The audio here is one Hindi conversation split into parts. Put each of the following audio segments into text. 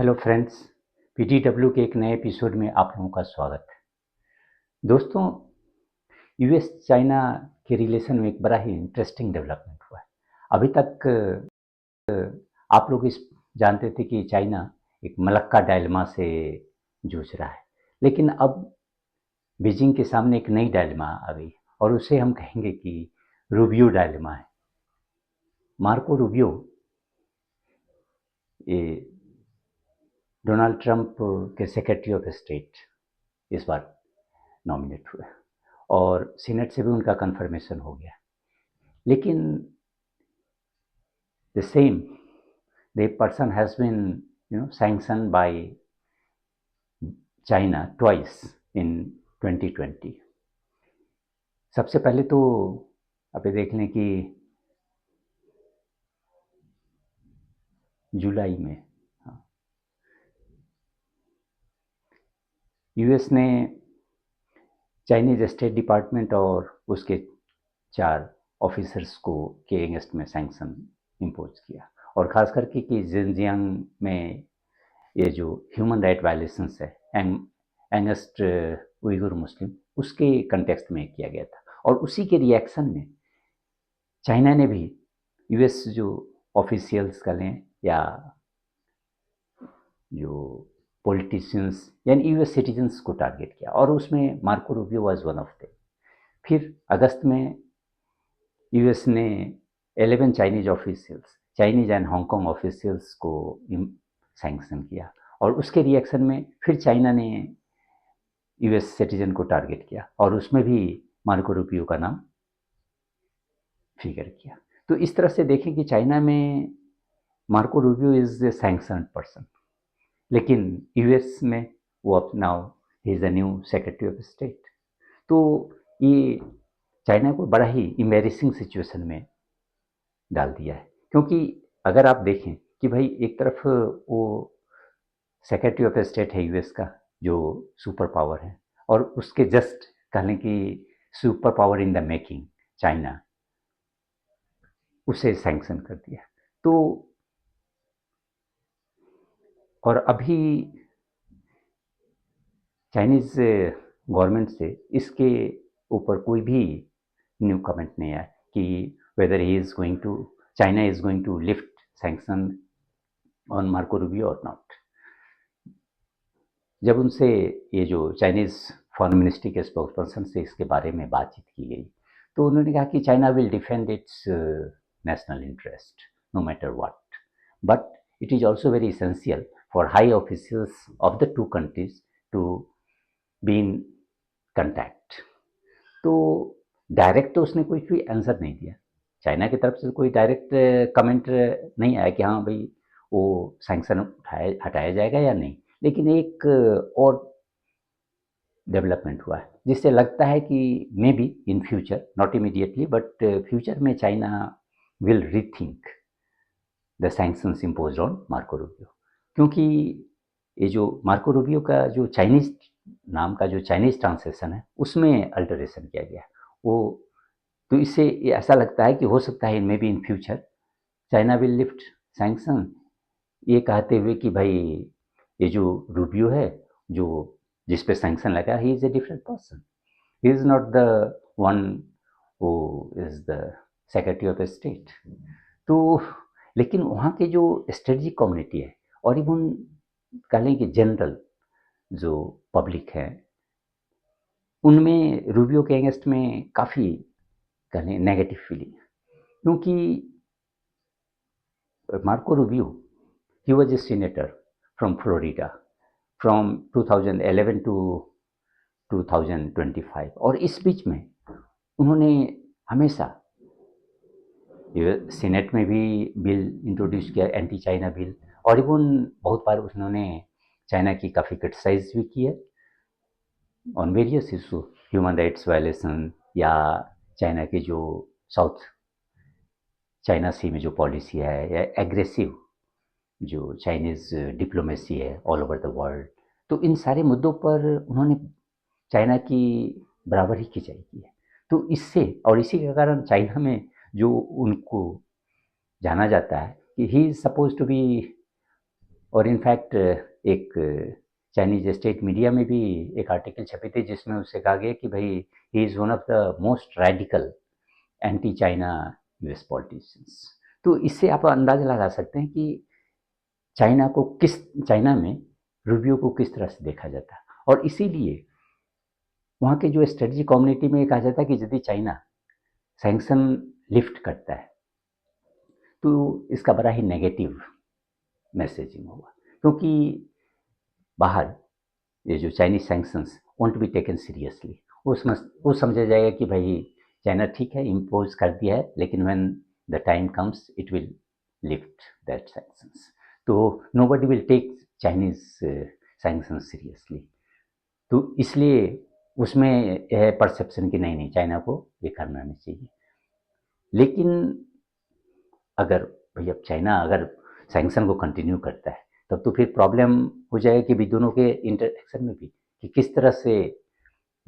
हेलो फ्रेंड्स, पीटीडब्ल्यू के एक नए एपिसोड में आप लोगों का स्वागत है। दोस्तों, यूएस चाइना के रिलेशन में एक बड़ा ही इंटरेस्टिंग डेवलपमेंट हुआ है। अभी तक आप लोग इस जानते थे कि चाइना एक मलक्का डायलेमा से जूझ रहा है, लेकिन अब बीजिंग के सामने एक नई डायलेमा आ गई और उसे हम कहेंगे कि रूबियो डायलेमा है। मार्को रूबियो ये डोनाल्ड ट्रंप के सेक्रेटरी ऑफ स्टेट इस बार नॉमिनेट हुए और सीनेट से भी उनका कंफर्मेशन हो गया। लेकिन the same the person has been sanction by China twice in 2020। सबसे पहले तो आप देख लें कि जुलाई में यूएस ने चाइनीज स्टेट डिपार्टमेंट और उसके 4 ऑफिसर्स को के अगेंस्ट में सैंक्शन इम्पोज किया, और ख़ास करके कि जिनजियांग में ये जो ह्यूमन राइट वायलेशंस है एंगस्ट उइगुर मुस्लिम, उसके कंटेक्स्ट में किया गया था। और उसी के रिएक्शन में चाइना ने भी यूएस जो ऑफिशियल्स का लें या जो पॉलिटिशियंस यानी यूएस सिटीजन्स को टारगेट किया, और उसमें Marco Rubio was one of them. फिर अगस्त में यूएस ने 11 Chinese officials, Chinese and Hong Kong officials को सैंक्शन किया, और उसके रिएक्शन में फिर चाइना ने यूएस सिटीजन को टारगेट किया और उसमें भी मार्को रूबियो का नाम फिगर किया। तो इस तरह से देखें कि चाइना में Marco Rubio is a sanctioned person, लेकिन यूएस में वो अब now he is a new secretary of state. तो ये चाइना को बड़ा ही एम्बैरेसिंग सिचुएशन में डाल दिया है, क्योंकि अगर आप देखें कि भाई एक तरफ वो सेक्रेटरी ऑफ स्टेट है यूएस का जो सुपर पावर है, और उसके जस्ट कहने की super power in the making China, उसे सैंक्शन कर दिया। तो और अभी चाइनीज गवर्नमेंट से इसके ऊपर कोई भी न्यू कमेंट नहीं आया कि whether he is going to China is going to lift sanction on Marco Rubio और नॉट। जब उनसे ये जो चाइनीज फॉरेन मिनिस्ट्री के स्पोक्स पर्सन से इसके बारे में बातचीत की गई, तो उन्होंने कहा कि China will defend its national interest no matter what, but it is also very essential for high officials of the two countries to be in contact. तो डायरेक्ट तो उसने कोई भी आंसर नहीं दिया, चाइना की तरफ से कोई डायरेक्ट कमेंट नहीं आया कि हाँ भाई वो सैंक्शन हटाया जाएगा या नहीं। लेकिन एक और डेवलपमेंट हुआ है जिससे लगता है कि may be in future, not immediately but future में China will rethink the sanctions imposed on Marco Rubio, क्योंकि ये जो मार्को रूबियो का जो चाइनीज नाम का जो चाइनीज ट्रांसलेशन है उसमें अल्टरेशन किया गया वो। तो इससे ऐसा लगता है कि हो सकता है मे be in future China will lift sanction, ये कहते हुए कि भाई ये जो रूबियो है जो जिस पे सैंक्शन लगा, he is a different person, he is not the one who is the secretary of state. तो लेकिन वहाँ के जो स्ट्रेटजिक कम्युनिटी है और इवन कह लें कि जनरल जो पब्लिक है, उनमें रूबियो के अगेंस्ट में काफ़ी कह लें नेगेटिव फीलिंग, क्योंकि Marco Rubio he was a senator from Florida from 2011 to 2025, और इस बीच में उन्होंने हमेशा सीनेट में भी बिल इंट्रोड्यूस किया, एंटी चाइना बिल, और इवन बहुत बार उन्होंने चाइना की काफ़ी क्रिटिसाइज भी की है on various issue, human rights violation या चाइना की जो साउथ चाइना सी में जो पॉलिसी है या एग्रेसिव जो चाइनीज़ डिप्लोमेसी है ऑल ओवर द वर्ल्ड। तो इन सारे मुद्दों पर उन्होंने चाइना की बराबर ही खिंचाई की है। तो इससे और इसी के कारण चाइना में जो उनको जाना जाता है कि he is suppose to be और इनफैक्ट एक चाइनीज स्टेट मीडिया में भी एक आर्टिकल छपे थे जिसमें उससे कहा गया कि भाई he is one of the most radical anti China US politicians. तो इससे आप अंदाज़ा लगा सकते हैं कि चाइना में रूबियो को किस तरह से देखा जाता है। और इसीलिए वहाँ के जो स्ट्रेटजी कम्युनिटी में कहा जाता है कि यदि चाइना सैंक्शन लिफ्ट करता है तो इसका बड़ा ही नेगेटिव मैसेजिंग होगा, क्योंकि बाहर ये जो Chinese sanctions won't be taken seriously. वो समझा जाएगा कि भाई चाइना ठीक है इम्पोज कर दिया है, लेकिन when the time comes it will lift that sanctions. तो nobody will take Chinese sanctions seriously. तो इसलिए उसमें यह परसेप्शन कि नहीं नहीं चाइना को ये करना नहीं चाहिए। लेकिन अगर भाई अब चाइना अगर सैंक्शन को कंटिन्यू करता है तब तो फिर प्रॉब्लम हो जाएगा कि भी दोनों के इंटरेक्शन में भी कि किस तरह से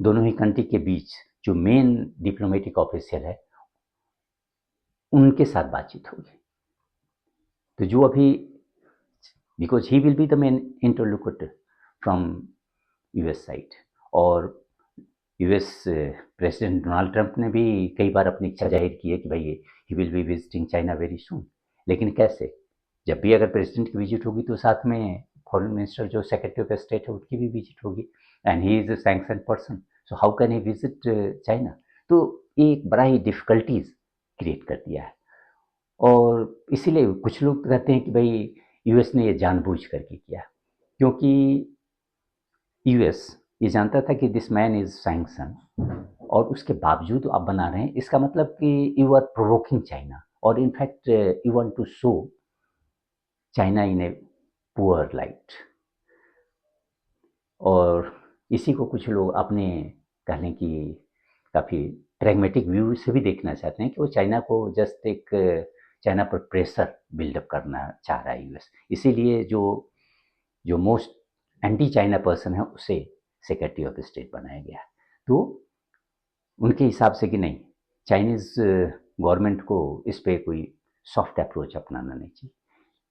दोनों ही कंट्री के बीच जो मेन डिप्लोमेटिक ऑफिशियल है उनके साथ बातचीत होगी। तो जो अभी because he will be the main interlocutor from US side. और यूएस प्रेसिडेंट डोनाल्ड ट्रंप ने भी कई बार अपनी इच्छा जाहिर की है कि भाई ही will be visiting China very soon. लेकिन कैसे, जब भी अगर प्रेसिडेंट की विजिट होगी तो साथ में फॉरेन मिनिस्टर जो सेक्रेटरी ऑफ स्टेट है उनकी भी विजिट होगी, and he is a sanction person, so how can he visit China. तो एक बड़ा ही डिफिकल्टीज क्रिएट कर दिया है। और इसीलिए कुछ लोग कहते हैं कि भाई यूएस ने ये जानबूझ करके किया, क्योंकि यूएस ये जानता था कि दिस मैन इज सैंक्शन, और उसके बावजूद आप बना रहे हैं, इसका मतलब कि यू आर प्रोवोकिंग चाइना, और in fact you want to show China in a poor light. और इसी को कुछ लोग अपने कहने की काफ़ी प्रैग्मेटिक व्यू से भी देखना चाहते हैं कि वो चाइना को जस्ट एक चाइना पर प्रेशर बिल्डअप करना चाह रहा है यूएस। इसीलिए जो जो मोस्ट एंटी चाइना पर्सन है उसे सेक्रेटरी ऑफ स्टेट बनाया गया। तो उनके हिसाब से कि नहीं, चाइनीज़ गवर्नमेंट को इस पे कोई सॉफ्ट अप्रोच अपनाना नहीं चाहिए।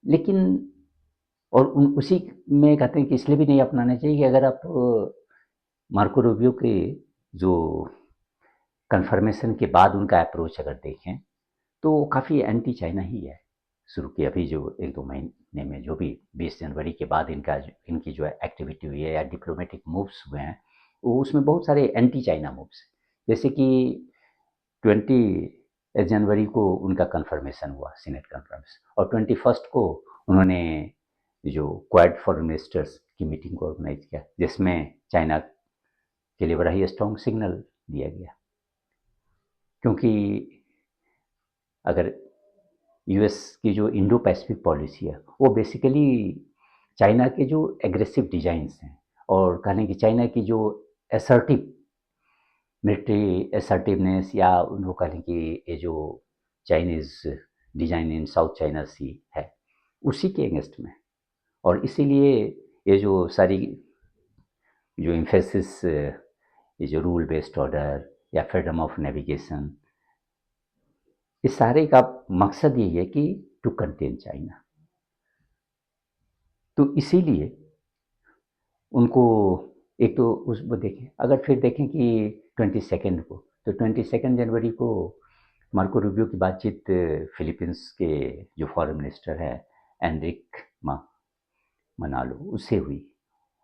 लेकिन और उसी में कहते हैं कि इसलिए भी नहीं अपनाना चाहिए कि अगर आप मार्को रूबियो के जो कन्फर्मेशन के बाद उनका अप्रोच अगर देखें तो काफ़ी एंटी चाइना ही है। शुरू के अभी जो एक दो महीने में जो भी 20 जनवरी के बाद इनकी जो एक्टिविटी हुई है या डिप्लोमेटिक मूव्स हुए हैं, वो उसमें बहुत सारे एंटी चाइना मूव्स, जैसे कि 20 जनवरी को उनका कन्फर्मेशन हुआ, सीनेट कन्फर्मेशन, और 21 को उन्होंने जो क्वाड फॉरेन मिनिस्टर्स की मीटिंग को ऑर्गेनाइज किया, जिसमें चाइना के लिए बड़ा ही स्ट्रॉन्ग सिग्नल दिया गया। क्योंकि अगर यूएस की जो इंडो पैसिफिक पॉलिसी है वो बेसिकली चाइना के जो एग्रेसिव डिजाइंस हैं, और कहने की चाइना की जो असर्टिव मिलिट्री असर्टिवनेस, या उनको कहने की ये जो Chinese design in South China Sea है उसी के अगेंस्ट में। और इसीलिए ये जो सारी जो इम्फेसिस ये जो रूल बेस्ड ऑर्डर या फ्रीडम ऑफ नेविगेशन, इस सारे का मकसद यही है कि टू कंटेन चाइना। तो इसीलिए उनको एक तो उसको देखें, अगर फिर देखें कि 22 को, तो 22 जनवरी को मार्को रूबियो की बातचीत फिलीपींस के जो फॉरेन मिनिस्टर है एनरिक मनालो उससे हुई,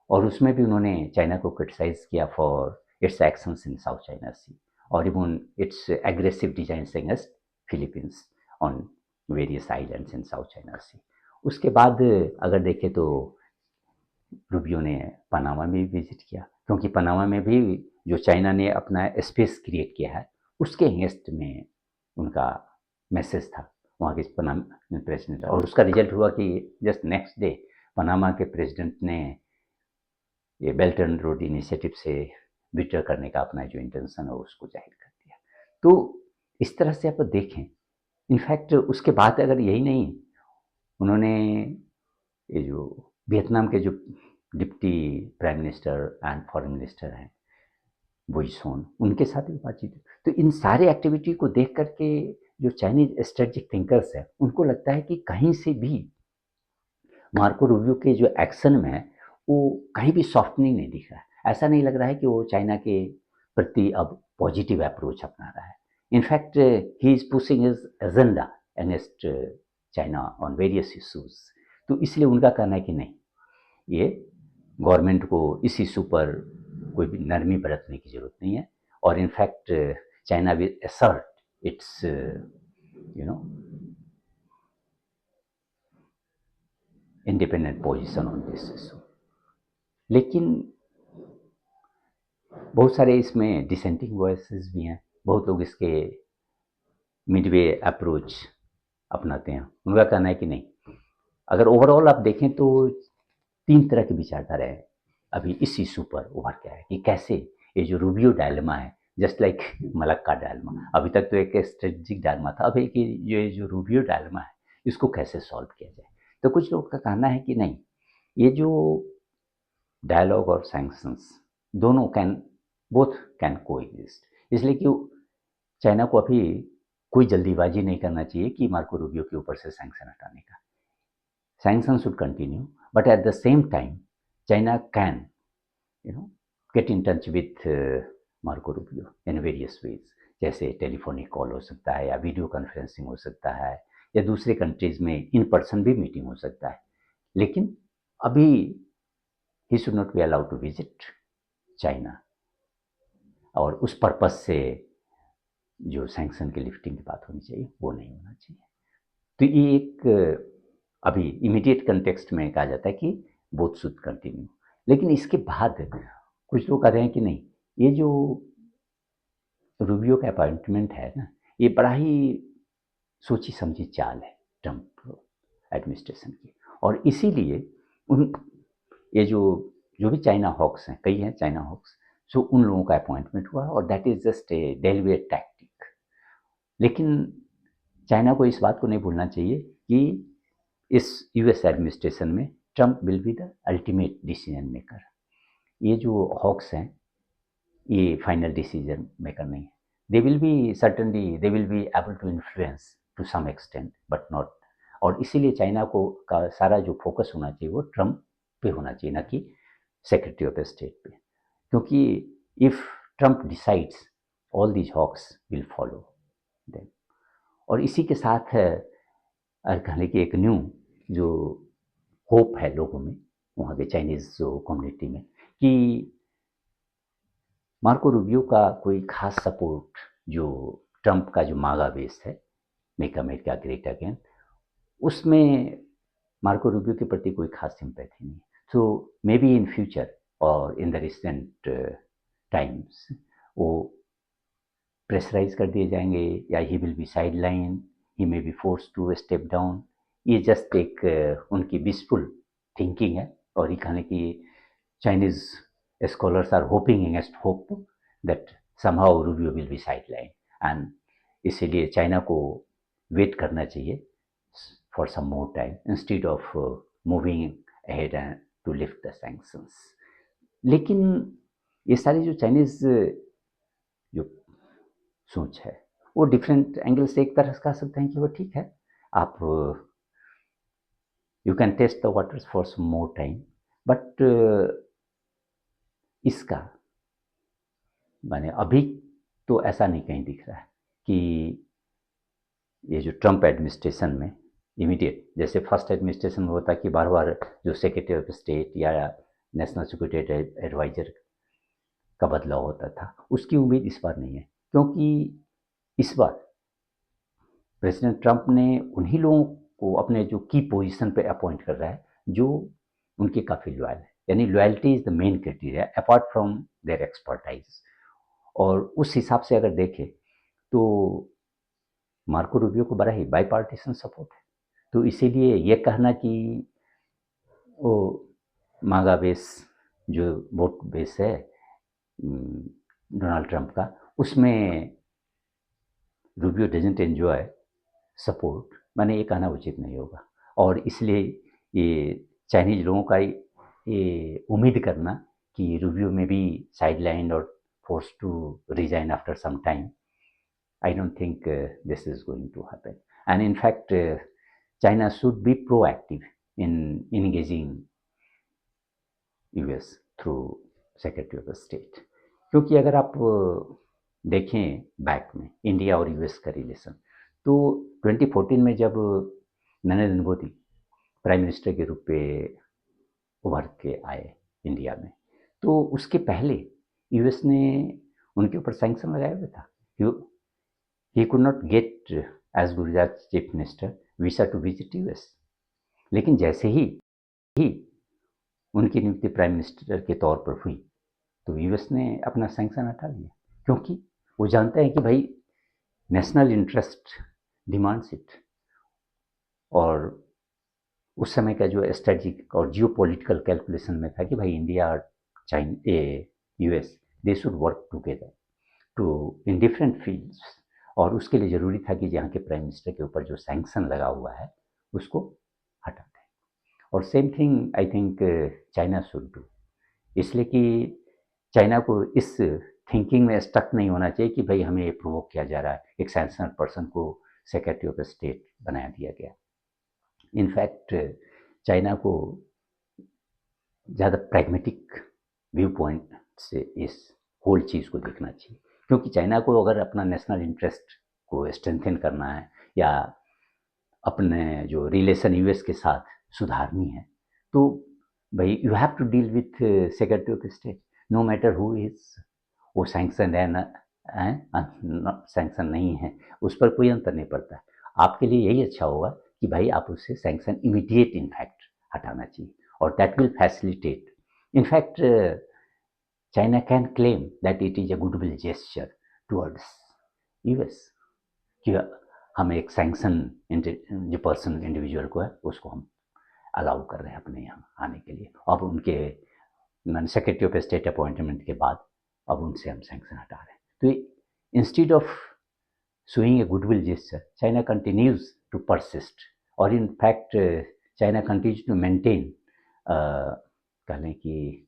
और उसमें भी उन्होंने चाइना को क्रिटिसाइज किया for its actions in South China Sea, और even its aggressive designs against Philippines on various islands in South China Sea. उसके बाद अगर देखें तो रूबियो ने पनामा में भी विजिट किया, क्योंकि पनामा में भी जो चाइना ने अपना स्पेस क्रिएट किया है उसके अगेंस्ट में उनका मैसेज था वहाँ के पनामा प्रेसिडेंट। और उसका रिजल्ट हुआ कि जस्ट नेक्स्ट डे पनामा के प्रेसिडेंट ने ये बेल्ट एंड रोड इनिशिएटिव से विड्रॉ करने का अपना जो इंटेंशन है उसको जाहिर कर दिया। तो इस तरह से आप देखें, इनफैक्ट उसके बाद अगर यही नहीं, उन्होंने ये जो वियतनाम के जो deputy prime minister and foreign minister हैं बोइसोन, उनके साथ भी बातचीत। तो इन सारे एक्टिविटी को देख करके जो चाइनीज स्ट्रेटेजिक थिंकर्स हैं उनको लगता है कि कहीं से भी मार्को रूबियो के जो एक्शन में है वो कहीं भी सॉफ्टनिंग नहीं दिख रहा है। ऐसा नहीं लग रहा है कि वो चाइना के प्रति अब पॉजिटिव अप्रोच अपना रहा है। In fact he is pushing his agenda against China on various issues. तो इसलिए उनका कहना है कि नहीं, ये गवर्नमेंट को इस इशू पर कोई भी नरमी बरतने की जरूरत नहीं है, और in fact China will assert it's you know independent position on this issue. लेकिन बहुत सारे इसमें डिसेंटिंग वॉइसेस भी हैं। बहुत लोग इसके मिडवे अप्रोच अपनाते हैं। उनका कहना है कि नहीं, अगर ओवरऑल आप देखें तो तीन तरह की विचारधारा है अभी इस इशू पर उभर के आया कि कैसे ये जो रूबियो डायलेमा है, जस्ट लाइक मलक्का डायलेमा, अभी तक तो एक स्ट्रेटेजिक डायलेमा था, अब एक ये जो रूबियो डायलेमा है इसको कैसे सॉल्व किया जाए। तो कुछ लोग का कहना है कि नहीं, ये जो डायलॉग और सैंक्शंस दोनों बोथ कैन कोएग्जिस्ट। इसलिए कि चाइना को अभी कोई जल्दीबाजी नहीं करना चाहिए कि मार्को रूबियो के ऊपर से सैंक्शन हटाने का। Sanction should continue, but at the same time China can get in touch with Marco Rubio in various ways, जैसे टेलीफोनिक कॉल हो सकता है, या वीडियो कॉन्फ्रेंसिंग हो सकता है, या दूसरे कंट्रीज में इन पर्सन भी मीटिंग हो सकता है। लेकिन अभी he should not be allowed to visit China, और उस पर्पज से जो सैंक्शन की लिफ्टिंग की बात होनी चाहिए वो नहीं होना चाहिए। तो ये एक अभी इमीडिएट कंटेक्स्ट में कहा जाता है कि बोथ शुड कंटिन्यू। लेकिन इसके बाद कुछ लोग कह रहे हैं कि नहीं, ये जो रूबियो का अपॉइंटमेंट है ना, ये बड़ा ही सोची समझी चाल है ट्रंप एडमिनिस्ट्रेशन की, और इसीलिए उन ये जो भी चाइना हॉक्स हैं, कई हैं चाइना हॉक्स, सो उन लोगों का अपॉइंटमेंट हुआ, और that is just a deliberate tactic. लेकिन चाइना को इस बात को नहीं भूलना चाहिए कि इस यूएस एडमिनिस्ट्रेशन में Trump will be the ultimate decision maker. ये जो हॉक्स हैं ये फाइनल डिसीजन मेकर नहीं है। They will be certainly they will be able to influence to some extent but not, और इसीलिए चाइना को का सारा जो फोकस होना चाहिए वो ट्रंप पे होना चाहिए, ना कि सेक्रेटरी ऑफ स्टेट पे, क्योंकि if Trump decides all these hawks will follow them. और इसी के साथ कहने की एक न्यू जो होप है लोगों में, वहाँ के चाइनीज जो कम्युनिटी में, कि मार्को रूबियो का कोई खास सपोर्ट जो ट्रंप का जो मागा बेस है, मेक अमेरिका ग्रेट अगेन, उसमें मार्को रूबियो के प्रति कोई खास सिंपैथी नहीं। सो मे बी इन फ्यूचर और इन द रिसेंट टाइम्स वो प्रेशराइज कर दिए जाएंगे, या he will be sideline, he may be force to step down. ये जस्ट एक उनकी विशफुल थिंकिंग है, और ये कहने की Chinese scholars are hoping against hope that somehow Rubio will be sidelined, and इसीलिए चाइना को वेट करना चाहिए for some more time instead of moving ahead and to lift the sanctions. लेकिन ये सारी जो चाइनीज जो सोच है वो डिफरेंट एंगल से एक तरह से कह सकते हैं कि वो ठीक है, आप you can test the waters for some more time, but इसका माने अभी तो ऐसा नहीं कहीं दिख रहा है कि ये जो ट्रंप एडमिनिस्ट्रेशन में इमीडिएट, जैसे फर्स्ट एडमिनिस्ट्रेशन में होता कि बार बार जो सेक्रेटरी ऑफ स्टेट या नेशनल सिक्योरिटी एडवाइजर का बदलाव होता था, उसकी उम्मीद इस बार नहीं है, क्योंकि इस बार प्रेसिडेंट ट्रंप ने उन्हीं लोगों को अपने जो की पोजीशन पे अपॉइंट कर रहा है जो उनके काफ़ी लॉयल है, यानी loyalty is the main criteria apart from their expertise. और उस हिसाब से अगर देखें तो मार्को रूबियो को बड़ा ही बाईपार्टीसन सपोर्ट है। तो इसीलिए ये कहना कि वो मागा बेस जो वोट बेस है डोनाल्ड ट्रंप का, उसमें रूबियो डजंट एंजॉय सपोर्ट, मैंने ये कहना उचित नहीं होगा। और इसलिए ये चाइनीज लोगों का ये उम्मीद करना कि रूबियो में भी साइडलाइन और force to resign after some time, I don't think this is going to happen. And in fact, China should be proactive in engaging US through secretary of state. क्योंकि अगर आप देखें बैक में इंडिया और यूएस का रिलेशन, तो 2014 में जब नरेंद्र मोदी प्राइम मिनिस्टर के रूप में उभर के आए इंडिया में, तो उसके पहले यूएस ने उनके ऊपर सैंक्शन लगाया हुआ था। He could not get as Gujarat chief minister visa to visit US. लेकिन जैसे ही उनकी नियुक्ति प्राइम मिनिस्टर के तौर पर हुई, तो यूएस ने अपना सैंक्शन हटा लिया, क्योंकि वो जानते हैं कि भाई नेशनल इंटरेस्ट डिमांड्स इट। और उस समय का जो स्ट्रेटेजिक और जियो पॉलिटिकल कैलकुलेशन में था कि भाई इंडिया और China US they should work together to in different fields, और उसके लिए ज़रूरी था कि यहाँ के प्राइम मिनिस्टर के ऊपर जो सैंक्शन लगा हुआ है उसको हटा दें। और same thing I think China should do, इसलिए कि चाइना को इस थिंकिंग में स्टक नहीं होना चाहिए कि भाई हमें प्रोवोक किया जा रहा है, एक सैंक्शनड पर्सन को सेक्रेटरी ऑफ स्टेट बनाया दिया गया। इनफैक्ट चाइना को ज़्यादा प्रैग्मेटिक व्यू पॉइंट से इस होल चीज़ को देखना चाहिए, क्योंकि चाइना को अगर अपना नेशनल इंटरेस्ट को स्ट्रेंथन करना है या अपने जो रिलेशन यूएस के साथ सुधारनी है, तो भाई you have to deal with secretary of state no matter who is. वो सैंक्शन है ना सैंक्शन नहीं है, उस पर कोई अंतर नहीं पड़ता है। आपके लिए यही अच्छा होगा कि भाई आप उससे सैंक्शन इमीडिएट इनफैक्ट हटाना चाहिए, और that will facilitate. In fact China can claim that it is a goodwill gesture towards US कि हम एक सैंक्शन जो पर्सन इंडिविजुअल को है उसको हम अलाउ कर रहे हैं अपने यहाँ आने के लिए। अब उनके सेक्रेटरी ऑफ स्टेट अपॉइंटमेंट के बाद अब उनसे हम सैंक्शन हटा रहे हैं। तो instead of showing a goodwill gesture, China continues to persist, or in fact China continues to maintain कहने की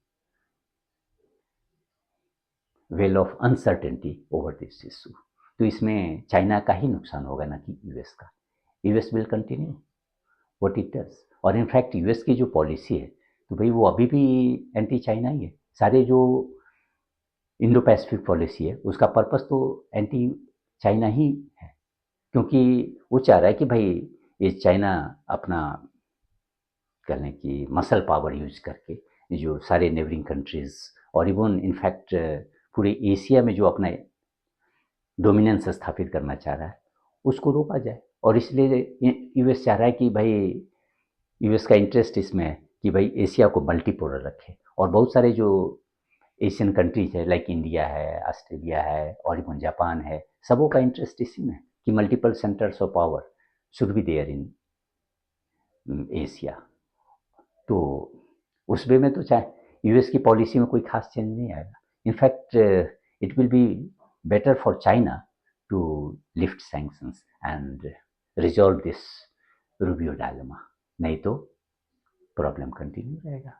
well of uncertainty over this issue. तो इसमें चाइना का ही नुकसान होगा ना कि यूएस का। US will continue what it does, और इनफैक्ट यूएस की जो पॉलिसी है तो भाई वो अभी भी एंटी चाइना ही है। सारे जो इंडो पैसिफिक पॉलिसी है उसका पर्पस तो एंटी चाइना ही है, क्योंकि वो चाह रहा है कि भाई ये चाइना अपना करने की मसल पावर यूज करके जो सारे नेबरिंग कंट्रीज और इवन इनफैक्ट पूरे एशिया में जो अपना डोमिनेंस स्थापित करना चाह रहा है उसको रोका जाए। और इसलिए यूएस चाह रहा है कि भाई यूएस का इंटरेस्ट इसमें है कि भाई एशिया को मल्टीपोलर रखे, और बहुत सारे जो एशियन कंट्रीज है लाइक इंडिया है, ऑस्ट्रेलिया है और इवन जापान है, सबों का इंटरेस्ट इसी में है कि multiple centres of power should be there in Asia. तो उस वे में तो चाहे यूएस की पॉलिसी में कोई खास चेंज नहीं आएगा। In fact it will be better for China to lift sanctions and resolve this Rubio dilemma, नहीं तो प्रॉब्लम कंटिन्यू रहेगा।